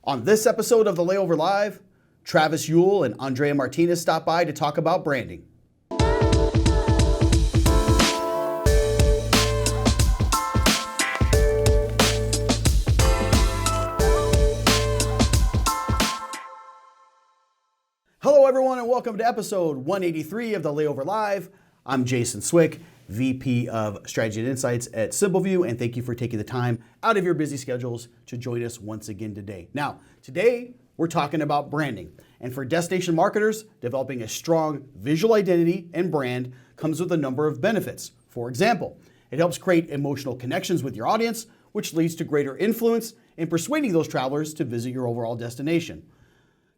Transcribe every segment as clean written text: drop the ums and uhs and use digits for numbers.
On this episode of the Layover Live, Travis Yewell and Andrea Martinez stop by to talk about branding. Hello everyone and welcome to episode 183 of the Layover Live. I'm Jason Swick, VP of Strategy and Insights at Simpleview, and thank you for taking the time out of your busy schedules to join us once again today. Now, today we're talking about branding, and for destination marketers, developing a strong visual identity and brand comes with a number of benefits. For example, it helps create emotional connections with your audience, which leads to greater influence in persuading those travelers to visit your overall destination.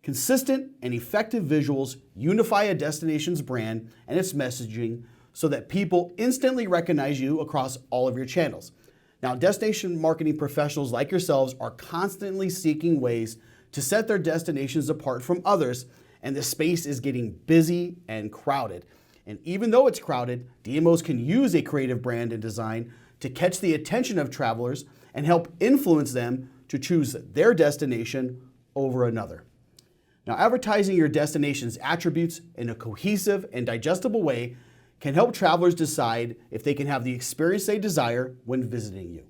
Consistent and effective visuals unify a destination's brand and its messaging so that people instantly recognize you across all of your channels. Now, destination marketing professionals like yourselves are constantly seeking ways to set their destinations apart from others, and the space is getting busy and crowded. And even though it's crowded, DMOs can use a creative brand and design to catch the attention of travelers and help influence them to choose their destination over another. Now, advertising your destination's attributes in a cohesive and digestible way can help travelers decide if they can have the experience they desire when visiting you.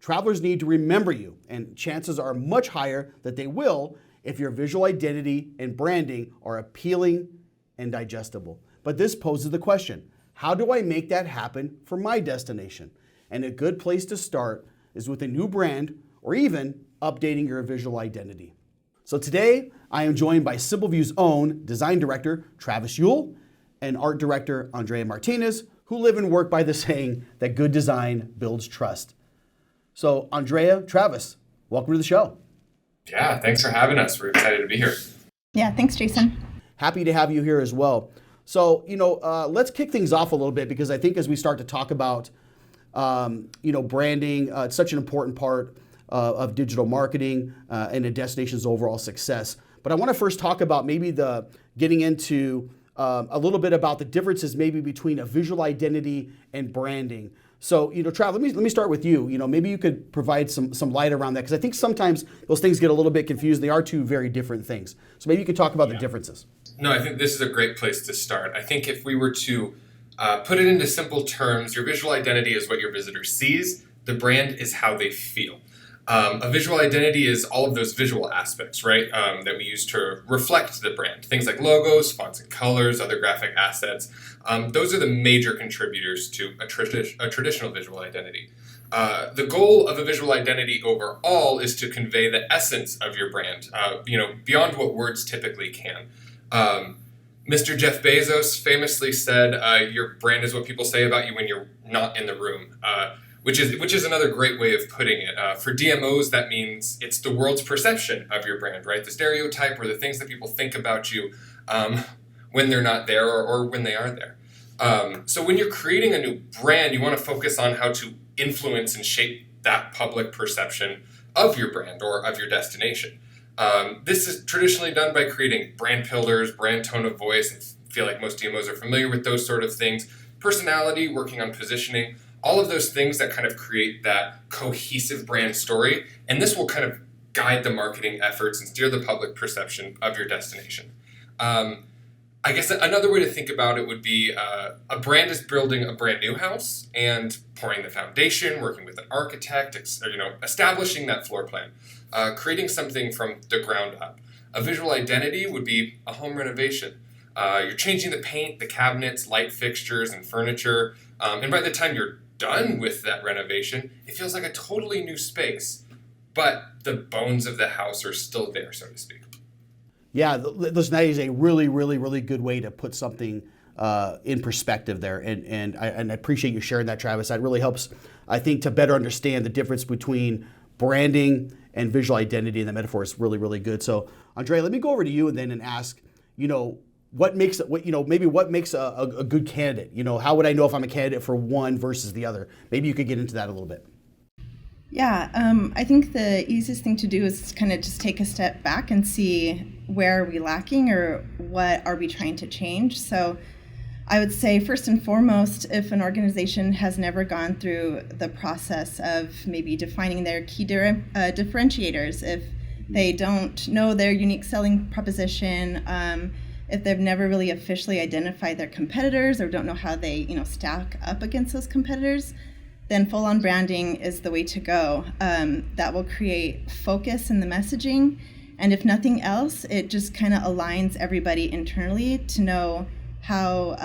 Travelers need to remember you, and chances are much higher that they will if your visual identity and branding are appealing and digestible. But this poses the question, how do I make that happen for my destination? And a good place to start is with a new brand or even updating your visual identity. So today, I am joined by Simpleview's own design director, Travis Yewell, and art director, Andrea Martinez, who live and work by the saying that good design builds trust. So Andrea, Travis, welcome to the show. Yeah, thanks for having us. We're excited to be here. Yeah, thanks, Jason. Happy to have you here as well. So, let's kick things off a little bit because I think as we start to talk about, branding, it's such an important part of digital marketing and a destination's overall success. But I want to first talk about maybe getting into a little bit about the differences maybe between a visual identity and branding. So, Trav, let me start with you. Maybe you could provide some light around that because I think sometimes those things get a little bit confused. They are two very different things. So maybe you could talk about the differences. No, I think this is a great place to start. I think if we were to put it into simple terms, your visual identity is what your visitor sees. The brand is how they feel. A visual identity is all of those visual aspects, right, that we use to reflect the brand. Things like logos, fonts and colors, other graphic assets. Those are the major contributors to a traditional visual identity. The goal of a visual identity overall is to convey the essence of your brand, beyond what words typically can. Mr. Jeff Bezos famously said, your brand is what people say about you when you're not in the room. Which is another great way of putting it. For DMOs, that means it's the world's perception of your brand, right? The stereotype or the things that people think about you when they're not there or when they are there. So when you're creating a new brand, you want to focus on how to influence and shape that public perception of your brand or of your destination. This is traditionally done by creating brand pillars, brand tone of voice. I feel like most DMOs are familiar with those sort of things. Personality, working on positioning, all of those things that kind of create that cohesive brand story. And this will kind of guide the marketing efforts and steer the public perception of your destination. I guess another way to think about it would be a brand is building a brand new house and pouring the foundation, working with an architect, establishing that floor plan, creating something from the ground up. A visual identity would be a home renovation. You're changing the paint, the cabinets, light fixtures, and furniture. And by the time you're done with that renovation, it feels like a totally new space, but the bones of the house are still there, so to speak. Yeah, listen, that is a really, really, really good way to put something in perspective there, and I appreciate you sharing that, Travis. That really helps, I think, to better understand the difference between branding and visual identity, and the metaphor is really, really good. So, Andrea, let me go over to you and ask, what makes a good candidate? How would I know if I'm a candidate for one versus the other? Maybe you could get into that a little bit. Yeah, I think the easiest thing to do is kind of just take a step back and see where are we lacking or what are we trying to change. So I would say first and foremost, if an organization has never gone through the process of maybe defining their key differentiators, if they don't know their unique selling proposition, if they've never really officially identified their competitors or don't know how they, stack up against those competitors, then full-on branding is the way to go. That will create focus in the messaging. And if nothing else, it just kind of aligns everybody internally to know how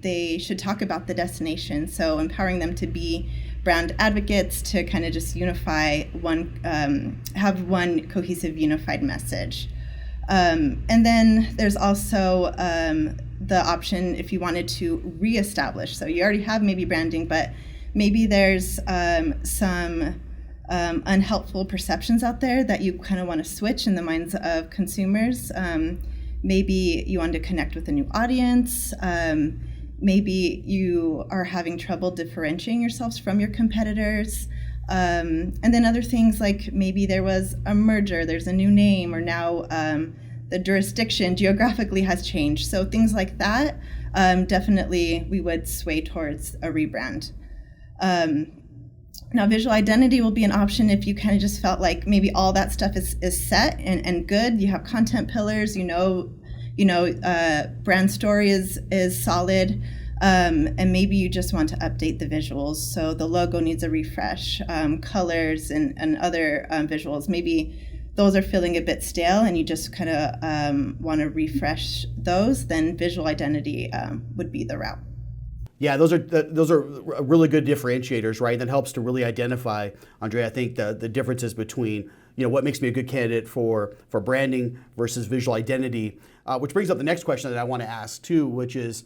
they should talk about the destination. So empowering them to be brand advocates, to kind of just unify have one cohesive, unified message. And then there's also the option if you wanted to reestablish. So you already have maybe branding, but maybe there's some unhelpful perceptions out there that you kind of want to switch in the minds of consumers. Maybe you want to connect with a new audience. Maybe you are having trouble differentiating yourselves from your competitors. And then other things like maybe there was a merger, there's a new name, or now the jurisdiction geographically has changed. So things like that, definitely we would sway towards a rebrand. Now, visual identity will be an option if you kind of just felt like maybe all that stuff is set and good. You have content pillars, brand story is solid, and maybe you just want to update the visuals. So the logo needs a refresh, colors and other visuals. Maybe those are feeling a bit stale and you just kind of want to refresh those. Then visual identity would be the route. Yeah, those are really good differentiators, right? That helps to really identify, Andrea, I think the differences between what makes me a good candidate for branding versus visual identity, which brings up the next question that I want to ask too, which is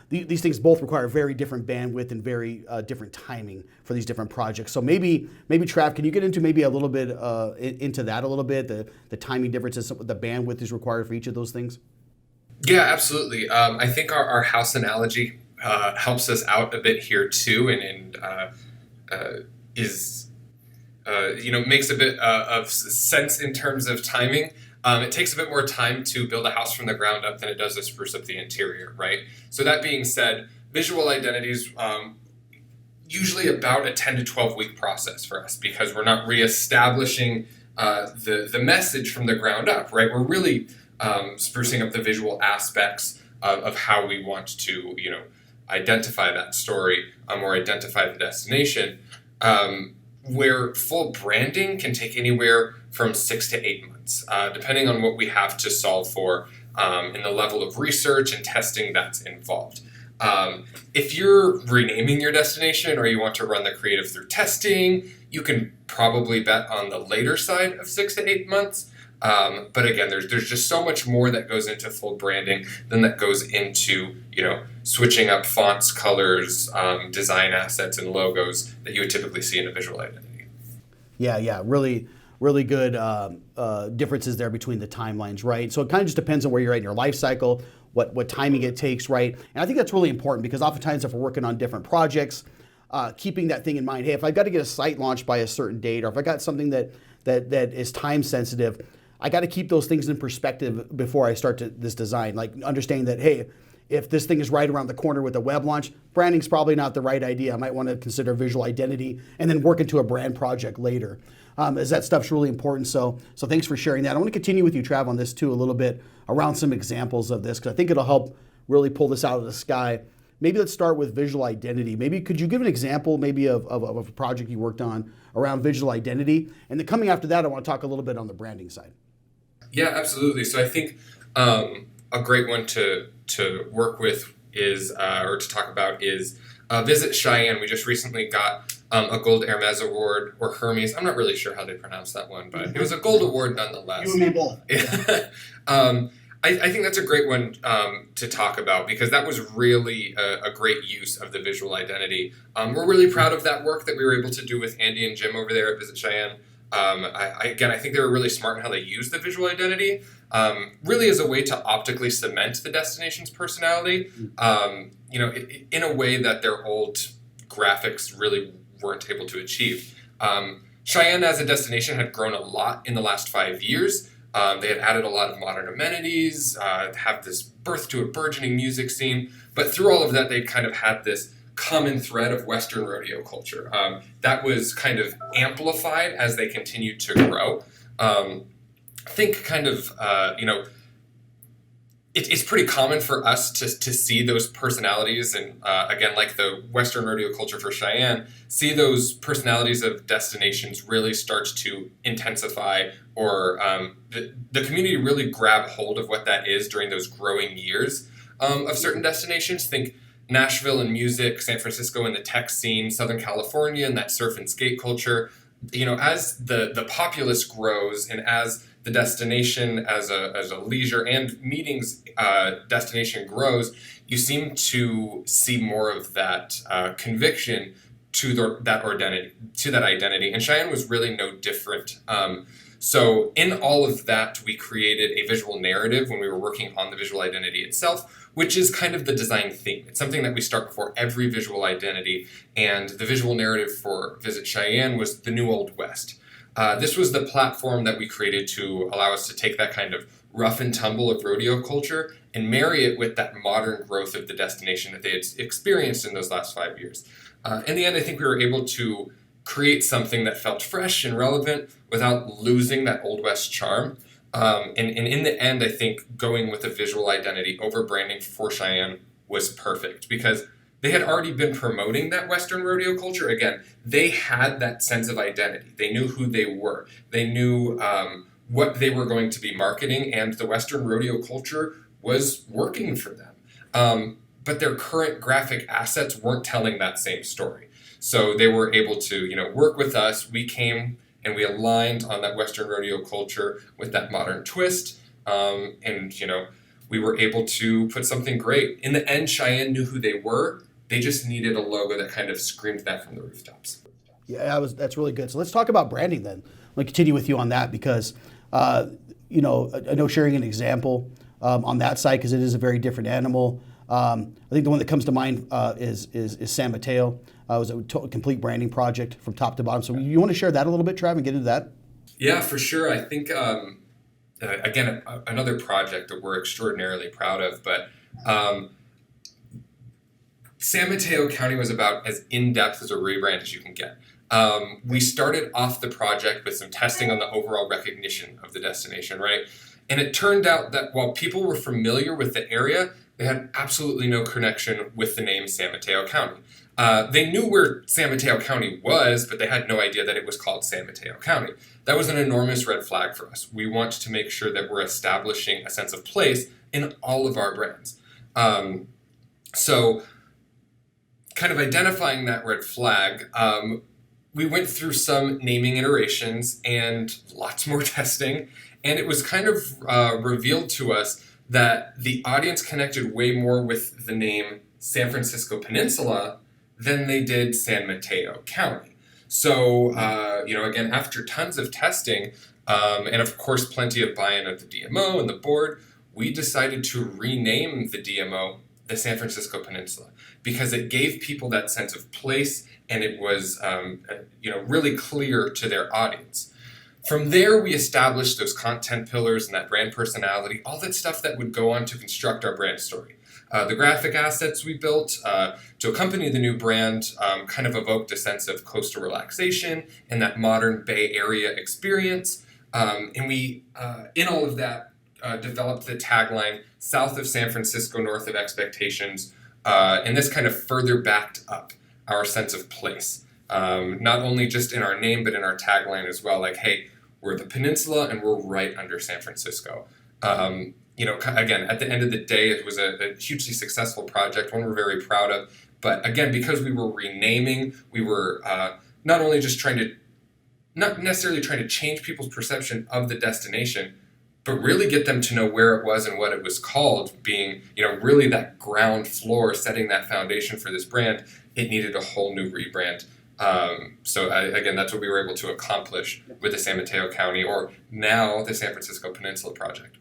these things both require very different bandwidth and very different timing for these different projects. So maybe Trav, can you get into maybe a little bit into that a little bit, the timing differences, the bandwidth is required for each of those things? Yeah, absolutely. I think our house analogy helps us out a bit here too, and makes a bit of sense in terms of timing. It takes a bit more time to build a house from the ground up than it does to spruce up the interior, right? So that being said, visual identities usually about a 10 to 12 week process for us because we're not reestablishing the message from the ground up, right? We're really sprucing up the visual aspects of how we want to, identify that story or identify the destination, where full branding can take anywhere from 6 to 8 months, depending on what we have to solve for and the level of research and testing that's involved. If you're renaming your destination or you want to run the creative through testing, you can probably bet on the later side of 6 to 8 months. But again, there's just so much more that goes into full branding than that goes into, switching up fonts, colors, design assets, and logos that you would typically see in a visual identity. Yeah, really good differences there between the timelines, right? So it kind of just depends on where you're at in your life cycle, what timing it takes, right? And I think that's really important because oftentimes if we're working on different projects, keeping that thing in mind, hey, if I've got to get a site launched by a certain date, or if I got something that is time sensitive, I got to keep those things in perspective before I start this design. Like understanding that, hey, if this thing is right around the corner with a web launch, branding's probably not the right idea. I might want to consider visual identity and then work into a brand project later. As that stuff's really important. So thanks for sharing that. I want to continue with you, Trav, on this too a little bit around some examples of this because I think it'll help really pull this out of the sky. Maybe let's start with visual identity. Maybe could you give an example maybe of a project you worked on around visual identity? And then coming after that, I want to talk a little bit on the branding side. Yeah, absolutely. So I think a great one to work with is, or to talk about is Visit Cheyenne. We just recently got a Gold Hermes Award, or Hermes. I'm not really sure how they pronounce that one, but it was a gold award nonetheless. You and me both. I think that's a great one to talk about because that was really a great use of the visual identity. We're really proud of that work that we were able to do with Andy and Jim over there at Visit Cheyenne. I think they were really smart in how they used the visual identity, really as a way to optically cement the destination's personality, in a way that their old graphics really weren't able to achieve. Cheyenne as a destination had grown a lot in the last 5 years. They had added a lot of modern amenities, have this birth to a burgeoning music scene, but through all of that, they kind of had this common thread of Western rodeo culture that was kind of amplified as they continued to grow. I think kind of, it's pretty common for us to see those personalities, and again, like the Western rodeo culture for Cheyenne, see those personalities of destinations really start to intensify, or the community really grab hold of what that is during those growing years of certain destinations. Think Nashville and music, San Francisco and the tech scene, Southern California and that surf and skate culture. As the populace grows, and as the destination as a leisure and meetings destination grows, you seem to see more of that conviction to that identity. And Cheyenne was really no different. So in all of that, we created a visual narrative when we were working on the visual identity itself, which is kind of the design theme. It's something that we start before every visual identity. And the visual narrative for Visit Cheyenne was the New Old West. This was the platform that we created to allow us to take that kind of rough and tumble of rodeo culture and marry it with that modern growth of the destination that they had experienced in those last 5 years. In the end, I think we were able to create something that felt fresh and relevant without losing that Old West charm. And in the end, I think going with a visual identity over branding for Cheyenne was perfect, because they had already been promoting that Western rodeo culture. Again, they had that sense of identity. They knew who they were. They knew what they were going to be marketing, and the Western rodeo culture was working for them. But their current graphic assets weren't telling that same story. So they were able to, work with us. We came and we aligned on that Western rodeo culture with that modern twist. And we were able to put something great. In the end, Cheyenne knew who they were. They just needed a logo that kind of screamed that from the rooftops. Yeah, that's really good. So let's talk about branding then. I'm going to continue with you on that because, I know sharing an example on that side, because it is a very different animal. I think the one that comes to mind is San Mateo. It was a complete branding project from top to bottom. So you want to share that a little bit, Trav, and get into that? Yeah, for sure. I think, again, another project that we're extraordinarily proud of, but San Mateo County was about as in-depth as a rebrand as you can get. We started off the project with some testing on the overall recognition of the destination, right? And it turned out that while people were familiar with the area, they had absolutely no connection with the name San Mateo County. They knew where San Mateo County was, but they had no idea that it was called San Mateo County. That was an enormous red flag for us. We want to make sure that we're establishing a sense of place in all of our brands. So kind of identifying that red flag, we went through some naming iterations and lots more testing, and it was kind of revealed to us that the audience connected way more with the name San Francisco Peninsula than they did San Mateo County. So, again, after tons of testing, and of course plenty of buy-in of the DMO and the board, we decided to rename the DMO the San Francisco Peninsula, because it gave people that sense of place, and it was, really clear to their audience. From there, we established those content pillars and that brand personality, all that stuff that would go on to construct our brand story. The graphic assets we built to accompany the new brand kind of evoked a sense of coastal relaxation and that modern Bay Area experience. And we, in all of that, developed the tagline, South of San Francisco, North of Expectations. And this kind of further backed up our sense of place. Not only just in our name, but in our tagline as well. Like, hey, we're the peninsula and we're right under San Francisco. Again, at the end of the day, it was a hugely successful project, one we're very proud of. But again, because we were renaming, we were not only just not necessarily trying to change people's perception of the destination, but really get them to know where it was and what it was called, being, really that ground floor, setting that foundation for this brand. It needed a whole new rebrand. Again, that's what we were able to accomplish with the San Mateo County, or now the San Francisco Peninsula project.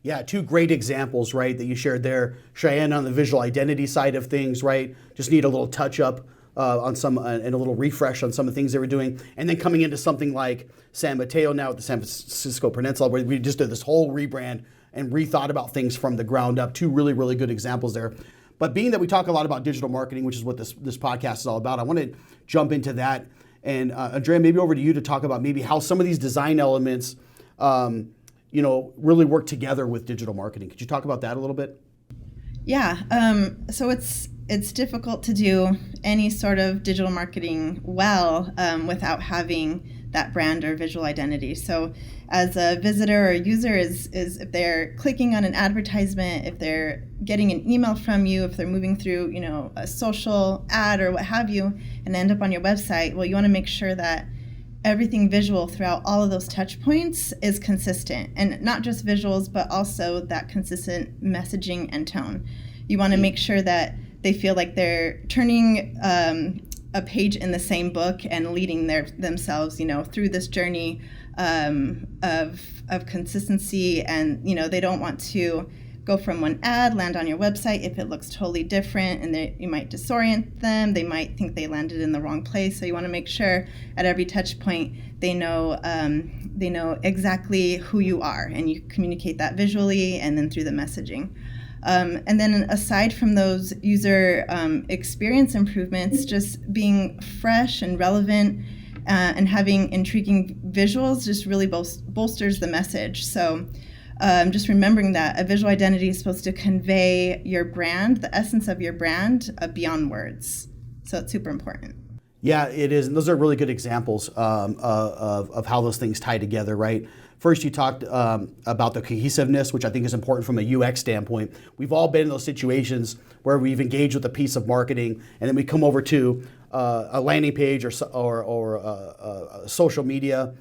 Yeah, two great examples, right, that you shared there. Cheyenne on the visual identity side of things, right? Just need a little touch up on some and a little refresh on some of the things they were doing. And then coming into something like San Mateo now at the San Francisco Peninsula, where we just did this whole rebrand and rethought about things from the ground up. Two really, really good examples there. But being that we talk a lot about digital marketing, which is what this podcast is all about, I want to jump into that. And Andrea, maybe over to you to talk about maybe how some of these design elements really work together with digital marketing. Could you talk about that a little bit? Yeah. So it's difficult to do any sort of digital marketing well without having that brand or visual identity. So as a visitor or user is if they're clicking on an advertisement, if they're getting an email from you, if they're moving through, a social ad or what have you, and end up on your website, well, you want to make sure that everything visual throughout all of those touch points is consistent, and not just visuals, but also that consistent messaging and tone. You want to make sure that they feel like they're turning a page in the same book and leading themselves, through this journey of consistency, and they don't want to go from one ad, land on your website if it looks totally different, and you might disorient them. They might think they landed in the wrong place. So you want to make sure at every touch point they know exactly who you are, and you communicate that visually and then through the messaging. And then aside from those user experience improvements, just being fresh and relevant and having intriguing visuals just really bolsters the message. So just remembering that a visual identity is supposed to convey your brand, the essence of your brand, beyond words. So it's super important. Yeah, it is. And those are really good examples of how those things tie together, right? First, you talked about the cohesiveness, which I think is important from a UX standpoint. We've all been in those situations where we've engaged with a piece of marketing, and then we come over to a landing page or a social media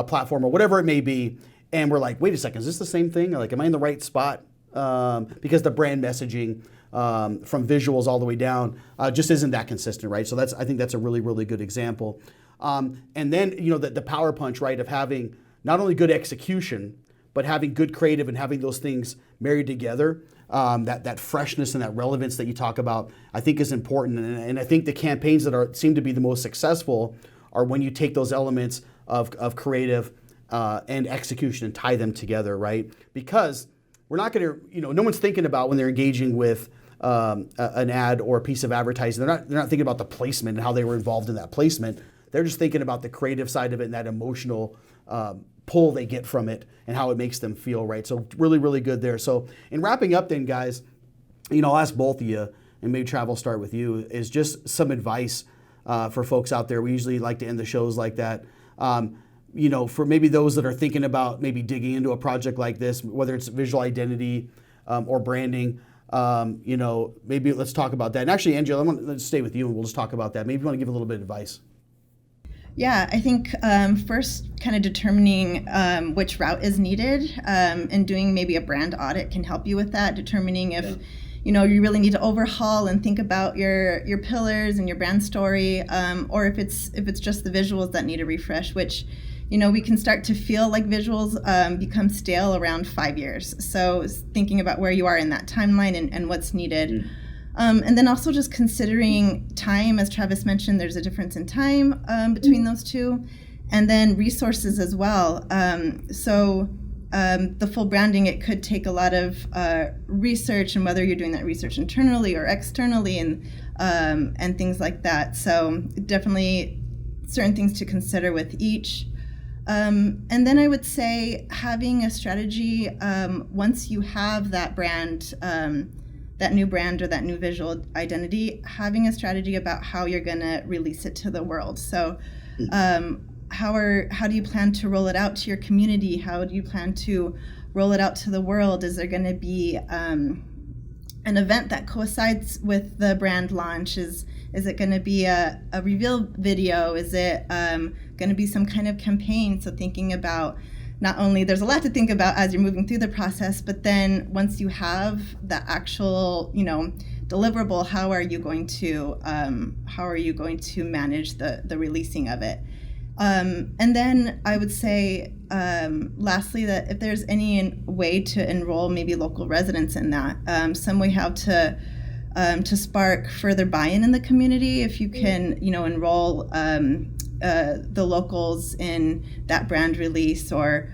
platform or whatever it may be, and we're like, wait a second, is this the same thing? Like, am I in the right spot? Because the brand messaging from visuals all the way down just isn't that consistent, right? So I think that's a really, really good example. And then, the power punch, right, of having not only good execution, but having good creative and having those things married together, that freshness and that relevance that you talk about, I think is important. And I think the campaigns that seem to be the most successful are when you take those elements of creative and execution and tie them together, right? Because we're not going to, no one's thinking about when they're engaging with an ad or a piece of advertising. They're not thinking about the placement and how they were involved in that placement. They're just thinking about the creative side of it and that emotional pull they get from it and how it makes them feel, right? So really, really good there. So in wrapping up then, guys, I'll ask both of you, and maybe Trav, will start with you, is just some advice for folks out there. We usually like to end the shows like that. For maybe those that are thinking about maybe digging into a project like this, whether it's visual identity or branding, maybe let's talk about that. And actually, Andrea, let's stay with you and we'll just talk about that. Maybe you want to give a little bit of advice. Yeah, I think first kind of determining which route is needed and doing maybe a brand audit can help you with that, determining if you really need to overhaul and think about your pillars and your brand story, or if it's just the visuals that need a refresh, which we can start to feel like visuals become stale around 5 years. So thinking about where you are in that timeline and what's needed. And then also just considering time, as Travis mentioned, there's a difference in time between those two, and then resources as well. The full branding, it could take a lot of research, and whether you're doing that research internally or externally, and things like that. So definitely certain things to consider with each. And then I would say having a strategy once you have that brand, that new brand or that new visual identity, having a strategy about how you're going to release it to the world. So how do you plan to roll it out to your community? How do you plan to roll it out to the world? Is there going to be an event that coincides with the brand launch? Is it going to be a reveal video? Is it going to be some kind of campaign? So thinking about not only, there's a lot to think about as you're moving through the process, but then once you have the actual, deliverable, how are you going to manage the releasing of it? And then I would say, lastly, that if there's any way to enroll maybe local residents in that, some way how to spark further buy-in in the community. If you can, enroll the locals in that brand release, or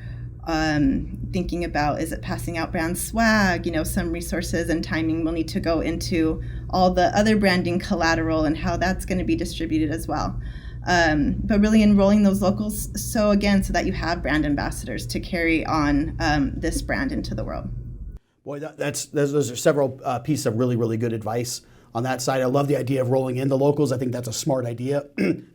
thinking about, is it passing out brand swag? Some resources and timing will need to go into all the other branding collateral and how that's going to be distributed as well. but really enrolling those locals so that you have brand ambassadors to carry on this brand into the world. Boy, those are several pieces of really, really good advice on that side. I love the idea of rolling in the locals. I think that's a smart idea.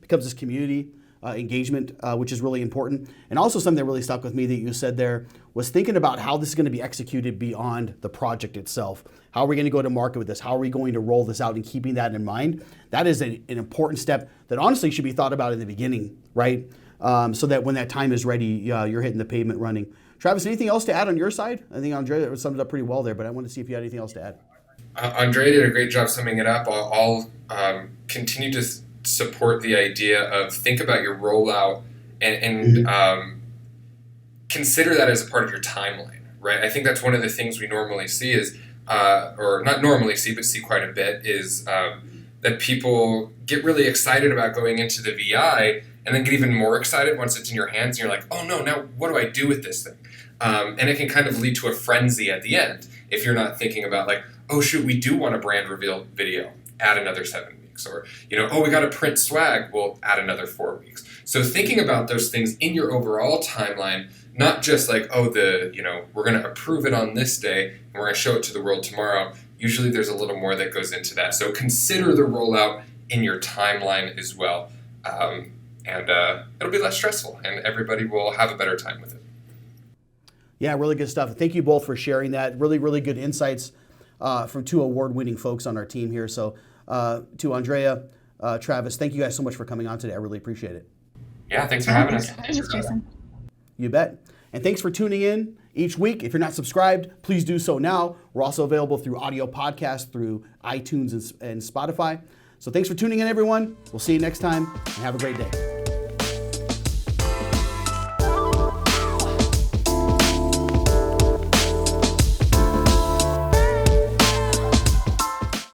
Becomes this community engagement, which is really important. And also something that really stuck with me that you said there was thinking about how this is going to be executed beyond the project itself. How are we going to go to market with this? How are we going to roll this out, and keeping that in mind? That is an important step that honestly should be thought about in the beginning, right? So that when that time is ready, you're hitting the pavement running. Travis, anything else to add on your side? I think Andrea summed it up pretty well there, but I wanted to see if you had anything else to add. Andrea did a great job summing it up. I'll continue to support the idea of think about your rollout and consider that as a part of your timeline, right? I think that's one of the things we normally see is, or not normally see, but see quite a bit, is that people get really excited about going into the VI and then get even more excited once it's in your hands and you're like, oh no, now what do I do with this thing? And it can kind of lead to a frenzy at the end if you're not thinking about like, oh shoot, we do want a brand reveal video, add another 7 weeks. Or, oh, we got to print swag, we'll add another 4 weeks. So thinking about those things in your overall timeline, not just like, oh, we're going to approve it on this day and we're going to show it to the world tomorrow. Usually there's a little more that goes into that. So consider the rollout in your timeline as well. And it'll be less stressful and everybody will have a better time with it. Yeah, really good stuff. Thank you both for sharing that. Really, really good insights from two award-winning folks on our team here. So to Andrea, Travis, thank you guys so much for coming on today. I really appreciate it. Yeah, thanks for having us. Thanks, Jason. You bet. And thanks for tuning in each week. If you're not subscribed, please do so now. We're also available through audio podcasts through iTunes and Spotify. So thanks for tuning in, everyone. We'll see you next time, and have a great day.